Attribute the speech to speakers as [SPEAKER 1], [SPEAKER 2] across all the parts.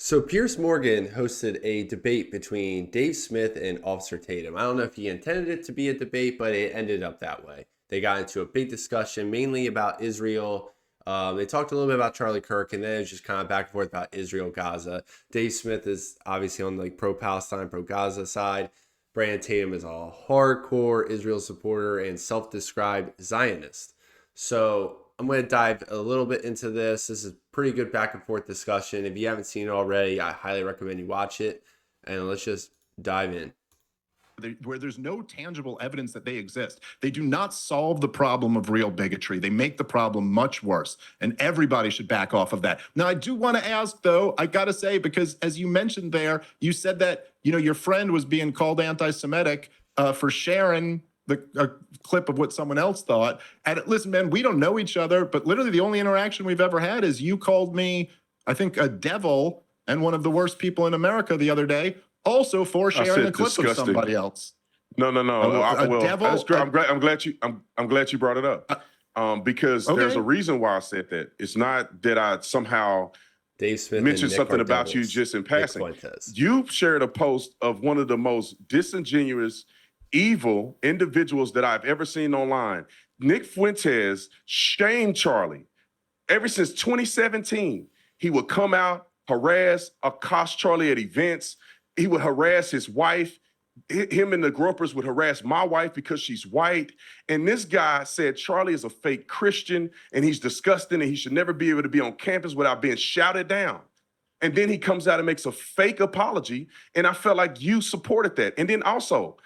[SPEAKER 1] So Piers Morgan hosted a debate between Dave Smith and Officer Tatum. I don't know if he intended it to be a debate, but it ended up that way. They got into a big discussion, mainly about Israel. They talked a little bit about Charlie Kirk, and then it was just kind of back and forth about Israel, Gaza. Dave Smith is obviously on the pro-Palestine, pro-Gaza side. Brandon Tatum is a hardcore Israel supporter and self-described Zionist. So I'm going to dive a little bit into this. This is pretty good back and forth discussion. If you haven't seen it already, I highly recommend you watch it. And let's just dive in.
[SPEAKER 2] Where there's no tangible evidence that they exist. They do not solve the problem of real bigotry. They make the problem much worse, and everybody should back off of that. Now, I do want to ask, though, I got to say, because as you mentioned there, you said that, your friend was being called anti-Semitic for sharing a clip of what someone else thought. And listen, man, we don't know each other, but literally the only interaction we've ever had is you called me, I think, a devil and one of the worst people in America the other day, also for sharing a clip
[SPEAKER 3] disgusting.
[SPEAKER 2] Of somebody else.
[SPEAKER 3] No.
[SPEAKER 2] Devil.
[SPEAKER 3] I'm glad you brought it up. Because there's a reason why I said that. It's not that I somehow
[SPEAKER 1] Dave Smith
[SPEAKER 3] mentioned something about you just in passing. You shared a post of one of the most disingenuous, evil individuals that I've ever seen online. Nick Fuentes shamed Charlie. Ever since 2017, he would come out, harass, accost Charlie at events. He would harass his wife. Him and the gropers would harass my wife because she's white. And this guy said Charlie is a fake Christian and he's disgusting and he should never be able to be on campus without being shouted down. And then he comes out and makes a fake apology. And I felt like you supported that. And then also,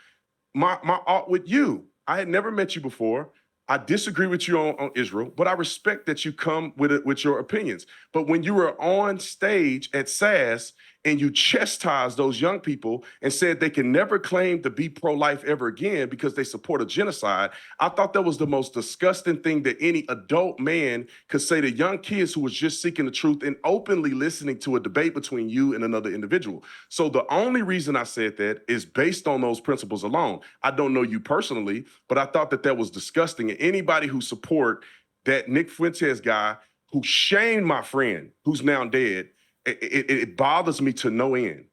[SPEAKER 3] my art with you, I had never met you before. I disagree with you on Israel, but I respect that you come with your opinions. But when you were on stage at SAS and you chastised those young people and said they can never claim to be pro-life ever again because they support a genocide, I thought that was the most disgusting thing that any adult man could say to young kids who was just seeking the truth and openly listening to a debate between you and another individual. So the only reason I said that is based on those principles alone. I don't know you personally, but I thought that was disgusting. And anybody who support that Nick Fuentes guy who shamed my friend who's now dead, it bothers me to no end.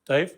[SPEAKER 4] Dave?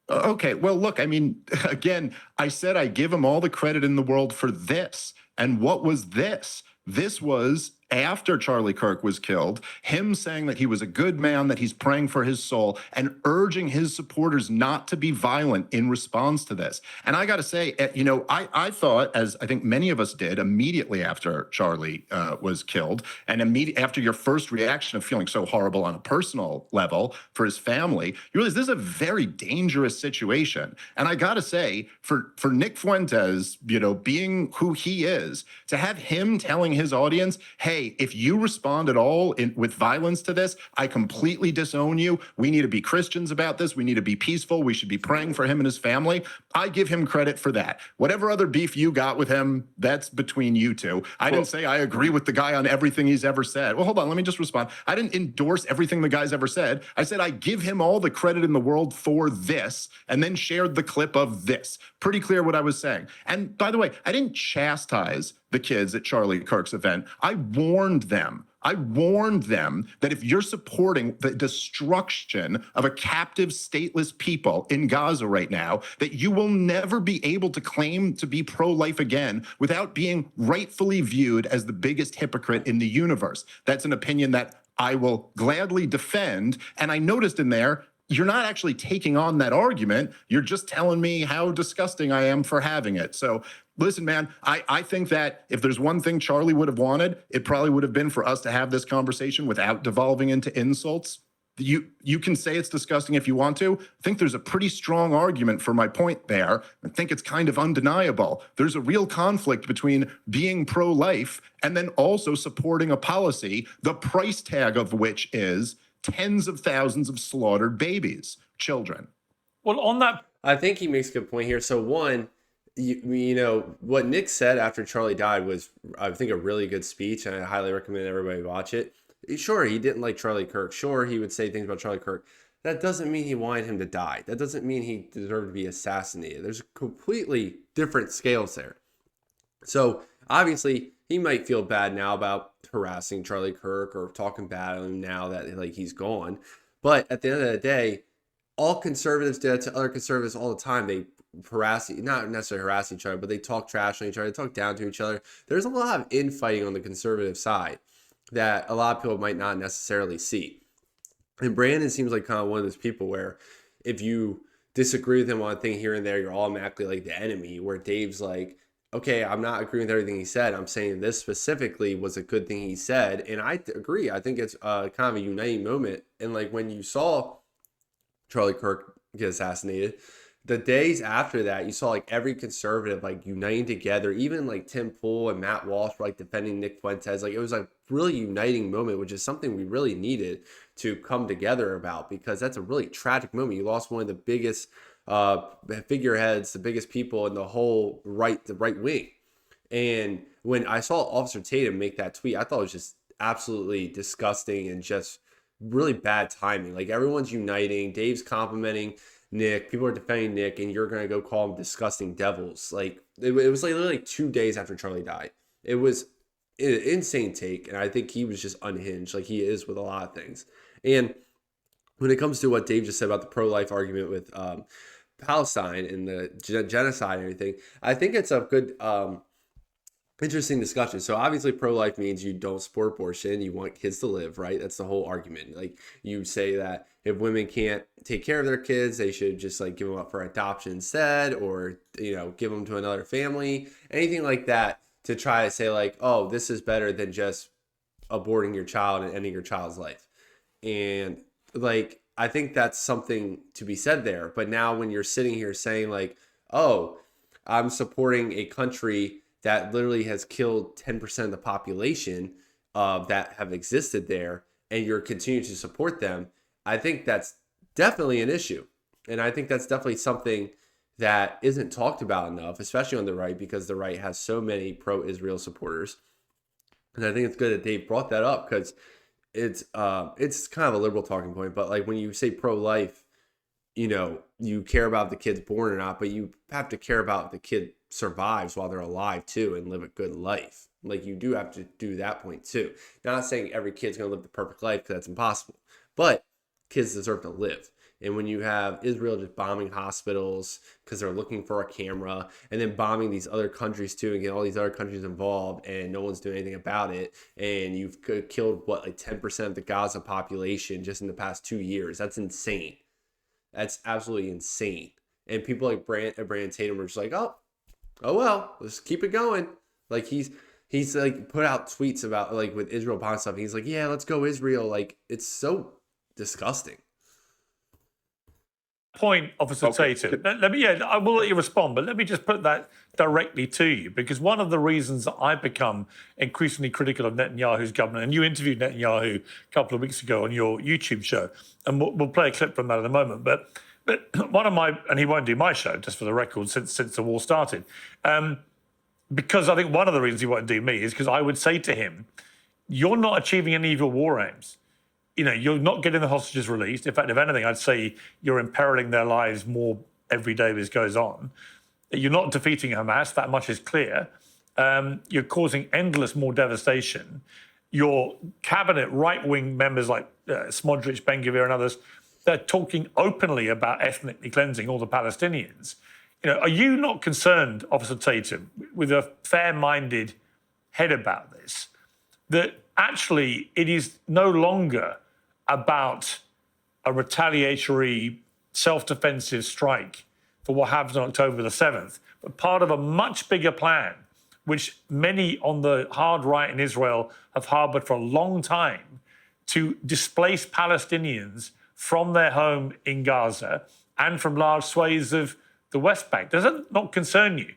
[SPEAKER 2] Okay, well, look, I mean, again, I said I give him all the credit in the world for this. And what was this? This was after Charlie Kirk was killed, him saying that he was a good man, that he's praying for his soul, and urging his supporters not to be violent in response to this. And I got to say, I thought, as I think many of us did, immediately after Charlie was killed, and immediately after your first reaction of feeling so horrible on a personal level for his family, you realize this is a very dangerous situation. And I got to say, for Nick Fuentes, being who he is, to have him telling his audience, hey, if you respond at all with violence to this, I completely disown you. We need to be Christians about this. We need to be peaceful. We should be praying for him and his family. I give him credit for that. Whatever other beef you got with him, that's between you two. I didn't say I agree with the guy on everything he's ever said. Well, hold on. Let me just respond. I didn't endorse everything the guy's ever said. I said I give him all the credit in the world for this, and then shared the clip of this. Pretty clear what I was saying. And by the way, I didn't chastise the kids at Charlie Kirk's event. I warned them. I warned them that if you're supporting the destruction of a captive, stateless people in Gaza right now, that you will never be able to claim to be pro-life again without being rightfully viewed as the biggest hypocrite in the universe. That's an opinion that I will gladly defend. And I noticed in there, you're not actually taking on that argument. You're just telling me how disgusting I am for having it. So listen, man, I think that if there's one thing Charlie would have wanted, it probably would have been for us to have this conversation without devolving into insults. You can say it's disgusting if you want to. I think there's a pretty strong argument for my point there. I think it's kind of undeniable. There's a real conflict between being pro-life and then also supporting a policy, the price tag of which is tens of thousands of slaughtered babies, children.
[SPEAKER 4] Well, on that,
[SPEAKER 1] I think he makes a good point here. So one, what Nick said after Charlie died was, I think, a really good speech, and I highly recommend everybody watch it. Sure, he didn't like Charlie Kirk. Sure, he would say things about Charlie Kirk. That doesn't mean he wanted him to die. That doesn't mean he deserved to be assassinated. There's completely different scales there. So obviously, he might feel bad now about harassing Charlie Kirk or talking bad on him now that like he's gone. But at the end of the day, all conservatives do that to other conservatives all the time. They harass, not necessarily harass each other, but they talk trash on each other, they talk down to each other. There's a lot of infighting on the conservative side that a lot of people might not necessarily see. And Brandon seems like kind of one of those people where if you disagree with him on a thing here and there, you're automatically like the enemy, where Dave's like, okay, I'm not agreeing with everything he said. I'm saying this specifically was a good thing he said. And I agree. I think it's kind of a uniting moment. And like when you saw Charlie Kirk get assassinated, the days after that, you saw like every conservative like uniting together. Even like Tim Pool and Matt Walsh were like defending Nick Fuentes. Like it was like really uniting moment, which is something we really needed to come together about, because that's a really tragic moment. You lost one of the biggest figureheads, the biggest people in the whole the right wing. And when I saw Officer Tatum make that tweet, I thought it was just absolutely disgusting and just really bad timing. Like everyone's uniting. Dave's complimenting Nick. People are defending Nick, and you're gonna go call them disgusting devils. Like it was like literally 2 days after Charlie died. It was an insane take, and I think he was just unhinged, like he is with a lot of things. And when it comes to what Dave just said about the pro-life argument with Palestine and the genocide and everything, I think it's a good, interesting discussion. So obviously pro-life means you don't support abortion, you want kids to live, right? That's the whole argument. Like you say that if women can't take care of their kids, they should just like give them up for adoption instead, or, you know, give them to another family, anything like that, to try to say like, oh, this is better than just aborting your child and ending your child's life. And like, I think that's something to be said there. But now when you're sitting here saying like, oh, I'm supporting a country that literally has killed 10% of the population that have existed there, and you're continuing to support them, I think that's definitely an issue. And I think that's definitely something that isn't talked about enough, especially on the right, because the right has so many pro-Israel supporters. And I think it's good that Dave brought that up, because it's kind of a liberal talking point. But like when you say pro-life, you know, you care about the kid's born or not, but you have to care about the kid survives while they're alive too and live a good life. Like you do have to do that point too. Not saying every kid's going to live the perfect life, because that's impossible, but kids deserve to live. And when you have Israel just bombing hospitals because they're looking for a camera, and then bombing these other countries too, and get all these other countries involved, and no one's doing anything about it, and you've killed what, like 10% of the Gaza population just in the past 2 years. That's insane. That's absolutely insane. And people like Brandon Tatum were just like, oh well, let's keep it going. Like he's like put out tweets about like with Israel bomb stuff. He's like, yeah, let's go Israel. Like it's so disgusting.
[SPEAKER 4] Point, Officer Tatum. Let me, I will let you respond, but let me just put that directly to you, because one of the reasons that I've become increasingly critical of Netanyahu's government, and you interviewed Netanyahu a couple of weeks ago on your YouTube show, and we'll play a clip from that in a moment, but one of my, and he won't do my show, just for the record, since the war started, because I think one of the reasons he won't do me is because I would say to him, you're not achieving any of your war aims. You know, you're not getting the hostages released. In fact, if anything, I'd say you're imperiling their lives more every day as goes on. You're not defeating Hamas, that much is clear. You're causing endless more devastation. Your cabinet right-wing members like Smodrich, Ben-Gvir and others, they're talking openly about ethnically cleansing all the Palestinians. You know, are you not concerned, Officer Tatum, with a fair-minded head about this, that actually it is no longer about a retaliatory self-defensive strike for what happened on October the 7th, but part of a much bigger plan, which many on the hard right in Israel have harbored for a long time, to displace Palestinians from their home in Gaza and from large swathes of the West Bank? Does that not concern you?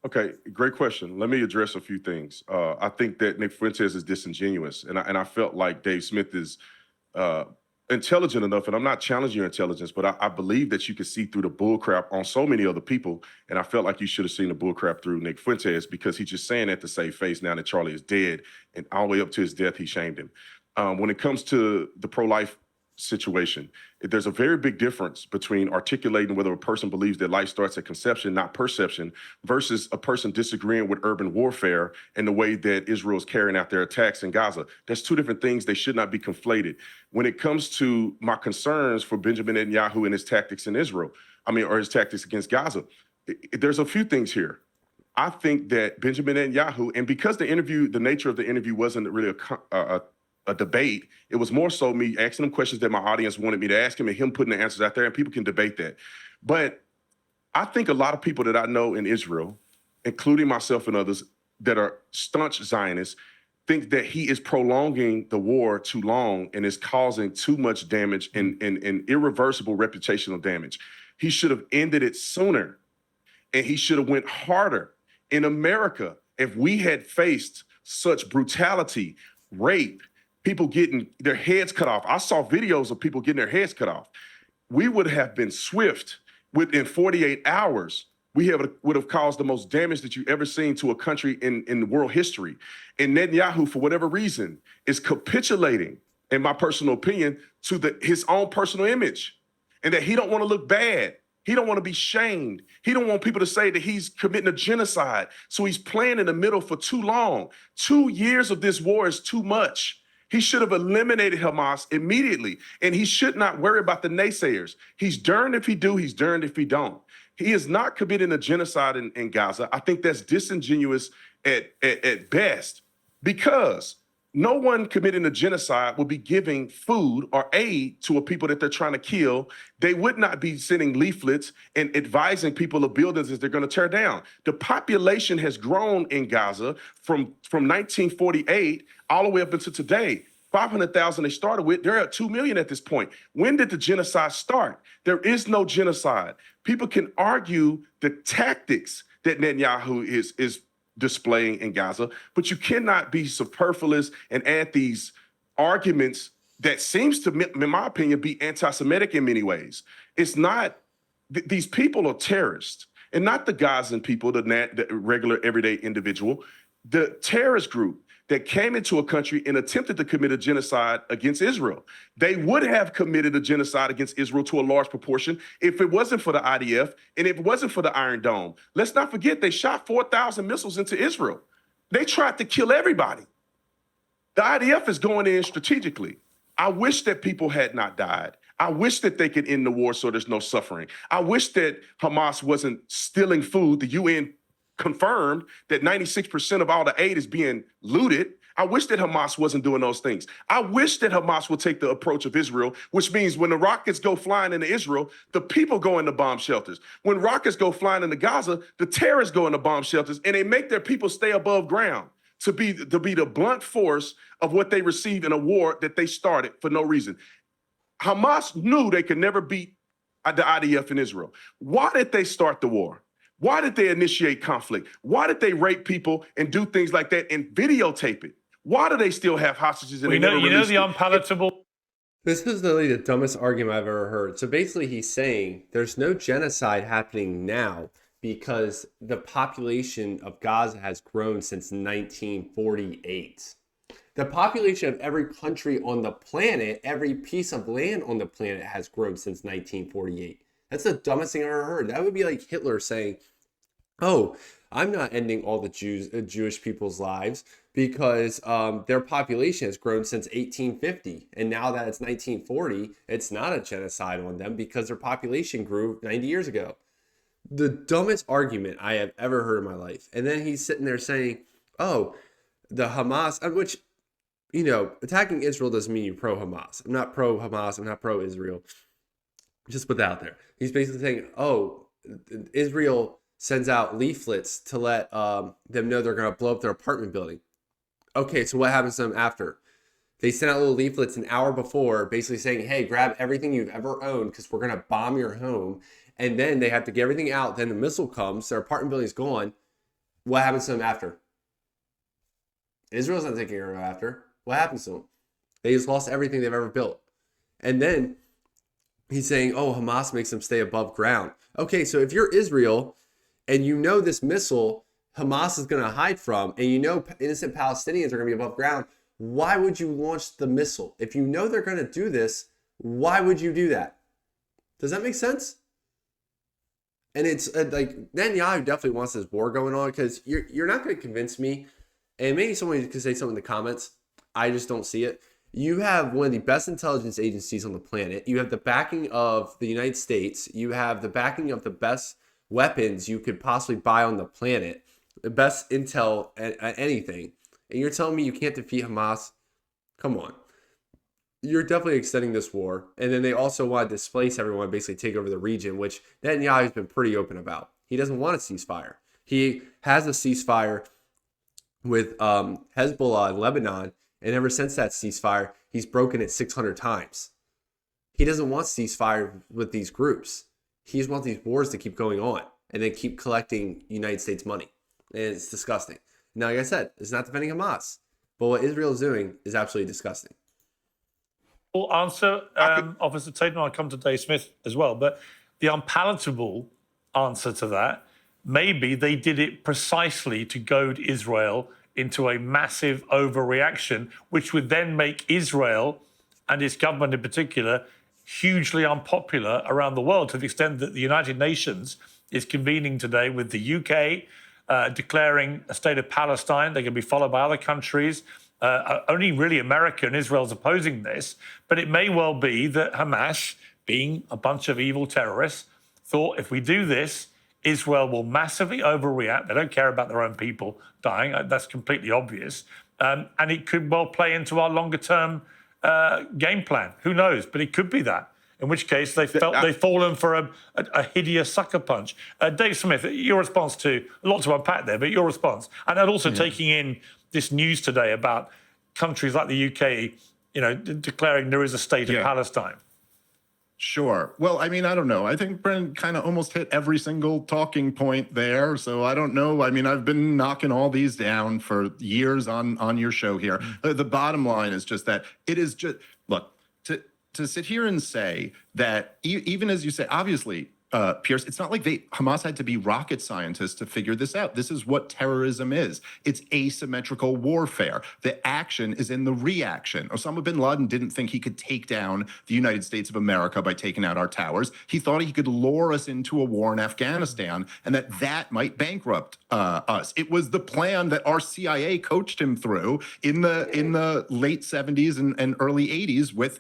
[SPEAKER 3] Okay, great question. Let me address a few things. I think that Nick Fuentes is disingenuous, and I felt like Dave Smith is intelligent enough, and I'm not challenging your intelligence, but I believe that you can see through the bullcrap on so many other people, and I felt like you should have seen the bullcrap through Nick Fuentes, because he's just saying that to save face now that Charlie is dead, and all the way up to his death, he shamed him. When it comes to the pro-life situation. There's a very big difference between articulating whether a person believes that life starts at conception, not perception, versus a person disagreeing with urban warfare and the way that Israel is carrying out their attacks in Gaza. That's two different things. They should not be conflated. When it comes to my concerns for Benjamin Netanyahu and his tactics in Israel, or his tactics against Gaza, there's a few things here. I think that Benjamin Netanyahu, and because the nature of the interview wasn't really a debate, it was more so me asking him questions that my audience wanted me to ask him and him putting the answers out there, and people can debate that. But I think a lot of people that I know in Israel, including myself and others that are staunch Zionists, think that he is prolonging the war too long and is causing too much damage and irreversible reputational damage. He should have ended it sooner, and he should have went harder. In America, if we had faced such brutality, rape, people getting their heads cut off. I saw videos of people getting their heads cut off. We would have been swift. Within 48 hours, we would have caused the most damage that you've ever seen to a country in world history. And Netanyahu, for whatever reason, is capitulating, in my personal opinion, to his own personal image, and that he don't want to look bad. He don't want to be shamed. He don't want people to say that he's committing a genocide. So he's playing in the middle for too long. 2 years of this war is too much. He should have eliminated Hamas immediately, and he should not worry about the naysayers. He's darned if he do, he's darned if he don't. He is not committing a genocide in Gaza. I think that's disingenuous at best, because no one committing a genocide would be giving food or aid to a people that they're trying to kill. They would not be sending leaflets and advising people of buildings that they're going to tear down. The population has grown in Gaza from 1948 all the way up until today. 500,000 they started with. They're at 2 million at this point. When did the genocide start? There is no genocide. People can argue the tactics that Netanyahu is displaying in Gaza, but you cannot be superfluous and add these arguments that seems to, in my opinion, be anti-Semitic in many ways. It's not, these people are terrorists, and not the Gazan people, the regular everyday individual, the terrorist group that came into a country and attempted to commit a genocide against Israel. They would have committed a genocide against Israel to a large proportion if it wasn't for the IDF and if it wasn't for the Iron Dome. Let's not forget, they shot 4,000 missiles into Israel. They tried to kill everybody. The IDF is going in strategically. I wish that people had not died. I wish that they could end the war so there's no suffering. I wish that Hamas wasn't stealing food. The UN confirmed that 96% of all the aid is being looted. I wish that Hamas wasn't doing those things. I wish that Hamas would take the approach of Israel, which means when the rockets go flying into Israel, the people go into bomb shelters. When rockets go flying into Gaza, the terrorists go into bomb shelters, and they make their people stay above ground to be the blunt force of what they receive in a war that they started for no reason. Hamas knew they could never beat the IDF in Israel. Why did they start the war? Why did they initiate conflict? Why did they rape people and do things like that and videotape it? Why do they still have hostages? And
[SPEAKER 4] you know the unpalatable.
[SPEAKER 1] This is literally the dumbest argument I've ever heard. So basically he's saying there's no genocide happening now because the population of Gaza has grown since 1948. The population of every country on the planet, every piece of land on the planet has grown since 1948. That's the dumbest thing I've ever heard. That would be like Hitler saying, oh, I'm not ending all the Jewish people's lives because their population has grown since 1850. And now that it's 1940, it's not a genocide on them because their population grew 90 years ago. The dumbest argument I have ever heard in my life. And then he's sitting there saying, oh, the Hamas, which, you know, attacking Israel doesn't mean you're pro-Hamas. I'm not pro-Hamas. I'm not pro-Israel. Just put that out there. He's basically saying, oh, Israel sends out leaflets to let them know they're going to blow up their apartment building. Okay, so what happens to them after? They sent out little leaflets an hour before basically saying, hey, grab everything you've ever owned because we're going to bomb your home. And then they have to get everything out. Then the missile comes. Their apartment building is gone. What happens to them after? Israel's not taking care of them after. What happens to them? They just lost everything they've ever built. And then he's saying, oh, Hamas makes them stay above ground. Okay, so if you're Israel and you know this missile Hamas is going to hide from, and you know innocent Palestinians are going to be above ground, why would you launch the missile? If you know they're going to do this, Why would you do that? Does that make sense? And it's like Netanyahu definitely wants this war going on, because you're not going to convince me, and maybe someone could say something in the comments. I just don't see it. You have one of the best intelligence agencies on the planet. You have the backing of the United States. You have the backing of the best weapons you could possibly buy on the planet, the best intel at anything. And you're telling me you can't defeat Hamas? Come on. You're definitely extending this war. And then they also want to displace everyone, basically take over the region, which Netanyahu's been pretty open about. He doesn't want a ceasefire. He has a ceasefire with Hezbollah in Lebanon, and ever since that ceasefire, he's broken it 600 times. He doesn't want ceasefire with these groups. He just wants these wars to keep going on and then keep collecting United States money. And it's disgusting. Now, like I said, it's not defending Hamas, but what Israel is doing is absolutely disgusting.
[SPEAKER 4] Full answer, Officer Tatum. I'll come to Dave Smith as well. But the unpalatable answer to that, maybe they did it precisely to goad Israel into a massive overreaction, which would then make Israel and its government in particular hugely unpopular around the world, to the extent that the United Nations is convening today with the UK declaring a state of Palestine. They're going to be followed by other countries. Only really America and Israel's opposing this, but it may well be that Hamas, being a bunch of evil terrorists, thought if we do this, Israel will massively overreact. They don't care about their own people dying. That's completely obvious. And it could well play into our longer-term game plan. Who knows? But it could be that. In which case, they've fallen for a hideous sucker punch. Dave Smith, your response to, a lot to unpack there, but your response. And also taking in this news today about countries like the UK, declaring there is a state of Palestine.
[SPEAKER 2] Sure. Well, I mean, I don't know. I think Brent kind of almost hit every single talking point there. So I don't know. I mean, I've been knocking all these down for years on your show here. The bottom line is just that it is just, look, to sit here and say that, even as you say, obviously, Piers, it's not like Hamas had to be rocket scientists to figure this out. This is what terrorism is. It's asymmetrical warfare. The action is in the reaction. Osama bin Laden didn't think he could take down the United States of America by taking out our towers. He thought he could lure us into a war in Afghanistan, and that might bankrupt us. It was the plan that our CIA coached him through in the late 70s and early 80s with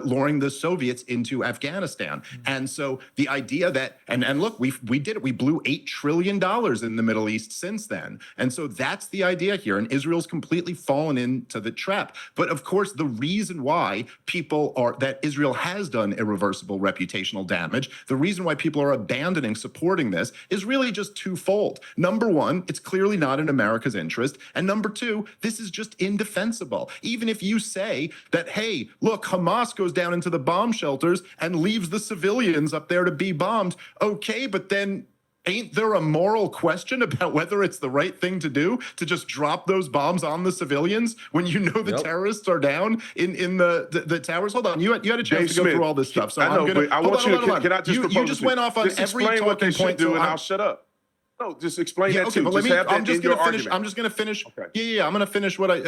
[SPEAKER 2] luring the Soviets into Afghanistan. And so the idea that, and look, we did it. We blew $8 trillion in the Middle East since then. And so that's the idea here. And Israel's completely fallen into the trap. But of course, the reason why that Israel has done irreversible reputational damage, the reason why people are abandoning supporting this is really just twofold. Number one, it's clearly not in America's interest. And number two, this is just indefensible. Even if you say that, hey, look, Hamas goes down into the bomb shelters and leaves the civilians up there to be bombed. Okay, but then ain't there a moral question about whether it's the right thing to do to just drop those bombs on the civilians when you know the terrorists are down in the towers? Hold on, you had a chance to go through all this stuff. So
[SPEAKER 3] I want you to. Can I just propose?
[SPEAKER 2] You just went off on every talking point,
[SPEAKER 3] and I'll shut up. No, just explain that
[SPEAKER 2] okay,
[SPEAKER 3] too.
[SPEAKER 2] But I'm just going to finish. I'm just going to finish. Okay. I'm going to finish what I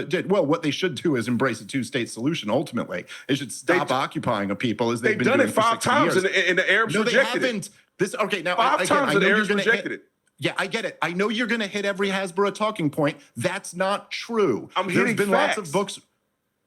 [SPEAKER 2] did. Well, what they should do is embrace a two-state solution. Ultimately, they should stop occupying a people as they've been doing
[SPEAKER 3] done it 5 times, and the Arabs rejected
[SPEAKER 2] it. Now
[SPEAKER 3] 5 times, and the Arabs rejected it.
[SPEAKER 2] Yeah, I get it. I know you're going to hit every Hasbro talking point. That's not true.
[SPEAKER 3] There's been
[SPEAKER 2] lots of books.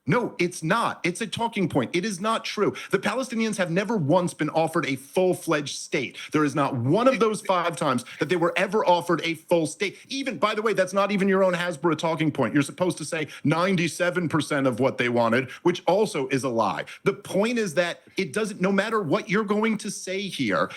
[SPEAKER 2] No, it's not. It's a talking point. It is not true. The Palestinians have never once been offered a full-fledged state. There is not one of those 5 times that they were ever offered a full state. Even, by the way, that's not even your own Hasbro talking point. You're supposed to say 97% of what they wanted, which also is a lie. The point is that it doesn't, no matter what you're going to say here,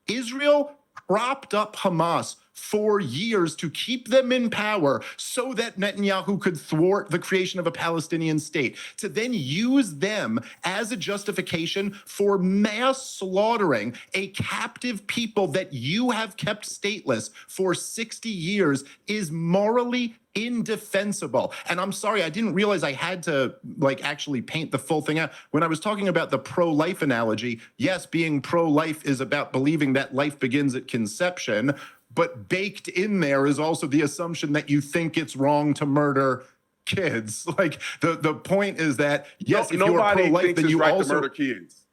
[SPEAKER 2] Israel propped up Hamas for years to keep them in power so that Netanyahu could thwart the creation of a Palestinian state, to then use them as a justification for mass slaughtering a captive people that you have kept stateless for 60 years is morally indefensible. And I'm sorry, I didn't realize I had to actually paint the full thing out. When I was talking about the pro-life analogy, yes, being pro-life is about believing that life begins at conception, but baked in there is also the assumption that you think it's wrong to murder kids. Like the point is that yes, if you're
[SPEAKER 3] nobody
[SPEAKER 2] pro-life,
[SPEAKER 3] thinks
[SPEAKER 2] then
[SPEAKER 3] it's
[SPEAKER 2] you
[SPEAKER 3] right
[SPEAKER 2] also
[SPEAKER 3] to murder kids.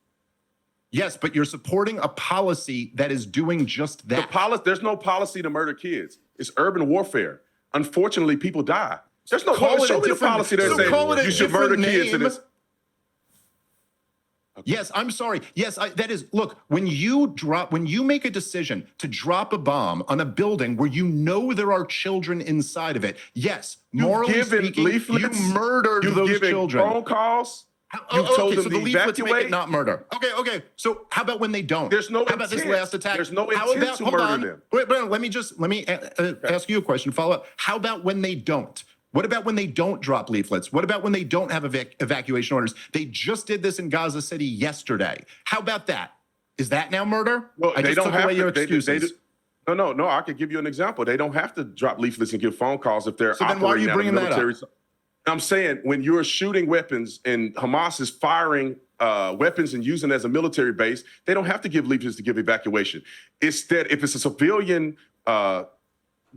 [SPEAKER 2] yes, but you're supporting a policy that is doing just that.
[SPEAKER 3] There's no policy to murder kids. It's urban warfare. Unfortunately, people die. There's no show me the policy that says you should murder kids in this.
[SPEAKER 2] Yes, I'm sorry. Yes, that is. Look, when you make a decision to drop a bomb on a building where you know there are children inside of it, yes, morally speaking, you murdered those children.
[SPEAKER 3] Phone calls. You told them
[SPEAKER 2] so
[SPEAKER 3] to
[SPEAKER 2] the leaflets make
[SPEAKER 3] evacuate.
[SPEAKER 2] it not murder. Okay. So how about when they don't?
[SPEAKER 3] There's no
[SPEAKER 2] How about this last attack?
[SPEAKER 3] There's no intent to murder them.
[SPEAKER 2] Wait, let me ask you a question. Follow up. How about when they don't? What about when they don't drop leaflets? What about when they don't have evacuation orders? They just did this in Gaza City yesterday. How about that? Is that now murder?
[SPEAKER 3] Well,
[SPEAKER 2] I
[SPEAKER 3] they
[SPEAKER 2] just
[SPEAKER 3] don't
[SPEAKER 2] took
[SPEAKER 3] have
[SPEAKER 2] away your
[SPEAKER 3] to.
[SPEAKER 2] excuses.
[SPEAKER 3] No. I could give you an example. They don't have to drop leaflets and give phone calls if they're
[SPEAKER 2] So then why are you bringing that up?
[SPEAKER 3] I'm saying when you're shooting weapons and Hamas is firing weapons and using it as a military base, they don't have to give leaflets to give evacuation. Instead, if it's a civilian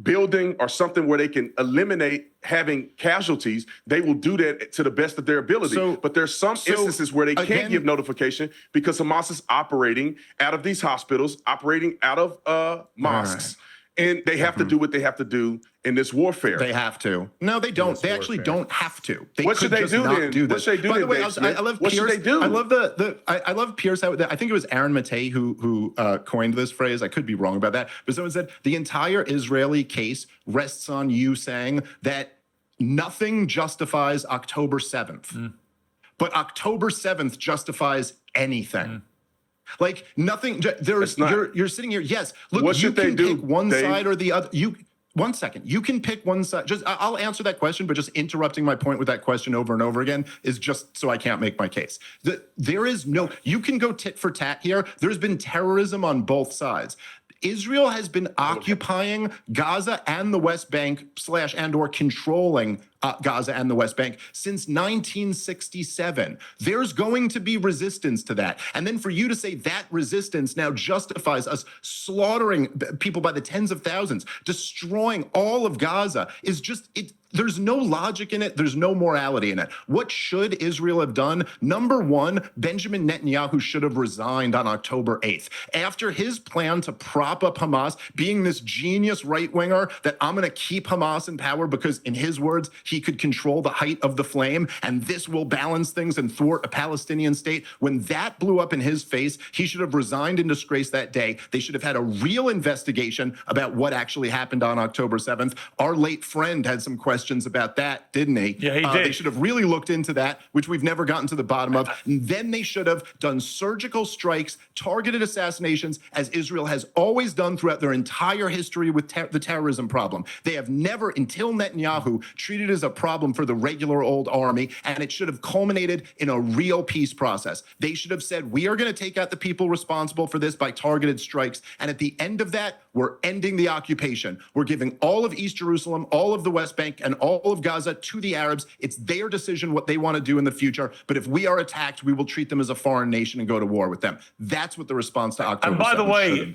[SPEAKER 3] building or something where they can eliminate having casualties, they will do that to the best of their ability. But there's some instances where they can't give notification because Hamas is operating out of these hospitals, operating out of mosques. And they have to do what they have to do in this warfare.
[SPEAKER 2] They have to. No, they don't. They actually don't have to. They
[SPEAKER 3] what should they do then?
[SPEAKER 2] Do this.
[SPEAKER 3] What should they do?
[SPEAKER 2] By the way,
[SPEAKER 3] I
[SPEAKER 2] love
[SPEAKER 3] what
[SPEAKER 2] Piers.
[SPEAKER 3] should they do?
[SPEAKER 2] I love I love Piers. I think it was Aaron Matei who coined this phrase. I could be wrong about that, but someone said the entire Israeli case rests on you saying that nothing justifies October 7th, but October 7th justifies anything. Like nothing. You're sitting here. Yes. Look,
[SPEAKER 3] what
[SPEAKER 2] you can
[SPEAKER 3] do,
[SPEAKER 2] pick one
[SPEAKER 3] Dave?
[SPEAKER 2] side or the other. 1 second. You can pick one side. I'll answer that question, but just interrupting my point with that question over and over again is just so I can't make my case. There is no. You can go tit for tat here. There's been terrorism on both sides. Israel has been occupying Gaza and the West Bank / and or controlling Gaza and the West Bank since 1967. There's going to be resistance to that. And then for you to say that resistance now justifies us slaughtering people by the tens of thousands, destroying all of Gaza is just, there's no logic in it. There's no morality in it. What should Israel have done? Number one, Benjamin Netanyahu should have resigned on October 8th. After his plan to prop up Hamas, being this genius right-winger that I'm going to keep Hamas in power because, in his words, he could control the height of the flame and this will balance things and thwart a Palestinian state. When that blew up in his face, he should have resigned in disgrace that day. They should have had a real investigation about what actually happened on October 7th. Our late friend had some questions about that, didn't he?
[SPEAKER 4] Yeah, he did.
[SPEAKER 2] They should have really looked into that, which we've never gotten to the bottom of. And then they should have done surgical strikes, targeted assassinations, as Israel has always done throughout their entire history with the terrorism problem. They have never, until Netanyahu, treated it as a problem for the regular old army, and it should have culminated in a real peace process. They should have said, we are going to take out the people responsible for this by targeted strikes. And at the end of that, we're ending the occupation. We're giving all of East Jerusalem, all of the West Bank, and all of Gaza to the Arabs. It's their decision what they want to do in the future. But if we are attacked, we will treat them as a foreign nation and go to war with them. That's what the response to October 7th
[SPEAKER 4] And by the way,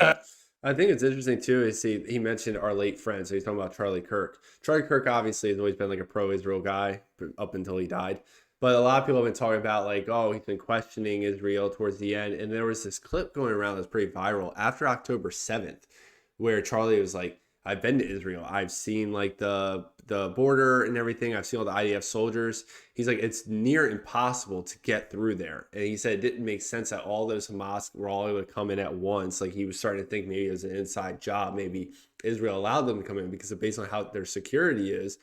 [SPEAKER 1] I think it's interesting too is he mentioned our late friend. So he's talking about Charlie Kirk. Charlie Kirk obviously has always been like a pro-Israel guy up until he died. But a lot of people have been talking about like, oh, he's been questioning Israel towards the end. And there was this clip going around that's pretty viral after October 7th, where Charlie was like, I've been to Israel. I've seen like the border and everything. I've seen all the IDF soldiers. He's like, it's near impossible to get through there. And he said it didn't make sense that all those Hamas were all able to come in at once. Like he was starting to think maybe it was an inside job. Maybe Israel allowed them to come in because based on how their security is,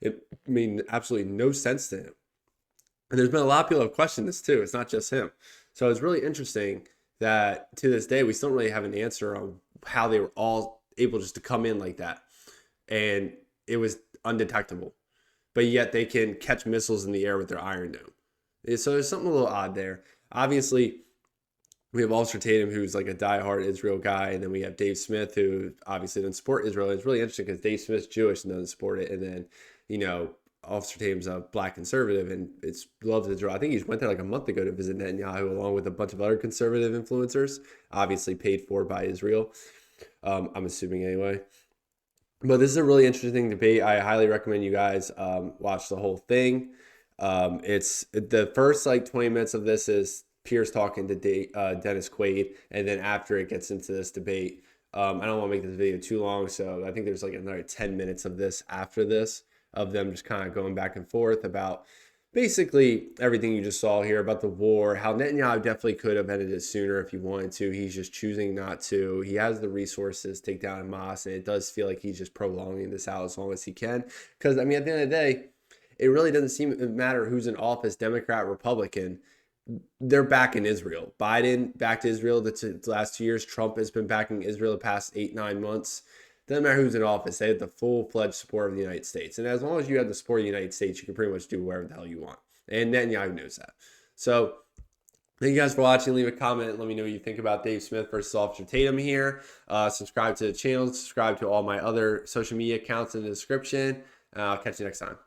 [SPEAKER 1] it made absolutely no sense to him. And there's been a lot of people who have questioned this too. It's not just him. So it's really interesting that to this day, we still don't really have an answer on how they were all able just to come in like that. And it was undetectable. But yet they can catch missiles in the air with their Iron Dome. So there's something a little odd there. Obviously, we have Officer Tatum, who's like a diehard Israel guy. And then we have Dave Smith, who obviously doesn't support Israel. It's really interesting because Dave Smith's Jewish and doesn't support it. And then, you know, Officer Tatum's a black conservative and it's loves Israel. I think he went there like a month ago to visit Netanyahu along with a bunch of other conservative influencers, obviously paid for by Israel. I'm assuming anyway. But this is a really interesting debate. I highly recommend you guys watch the whole thing. It's the first like 20 minutes of this is Piers talking to Dennis Quaid, and then after it gets into this debate, I don't want to make this video too long, so I think there's like another 10 minutes of this after this, of them just kind of going back and forth about basically everything you just saw here about the war, how Netanyahu definitely could have ended it sooner if he wanted to. He's just choosing not to. He has the resources to take down Hamas, and it does feel like he's just prolonging this out as long as he can. Because, I mean, at the end of the day, it really doesn't seem to matter who's in office, Democrat, Republican. They're backing Israel. Biden backed Israel the last 2 years. Trump has been backing Israel the past 8-9 months. Doesn't matter who's in office. They have the full-fledged support of the United States. And as long as you have the support of the United States, you can pretty much do whatever the hell you want. And Netanyahu knows that. So thank you guys for watching. Leave a comment. Let me know what you think about Dave Smith versus Officer Tatum here. Subscribe to the channel. Subscribe to all my other social media accounts in the description. I'll catch you next time.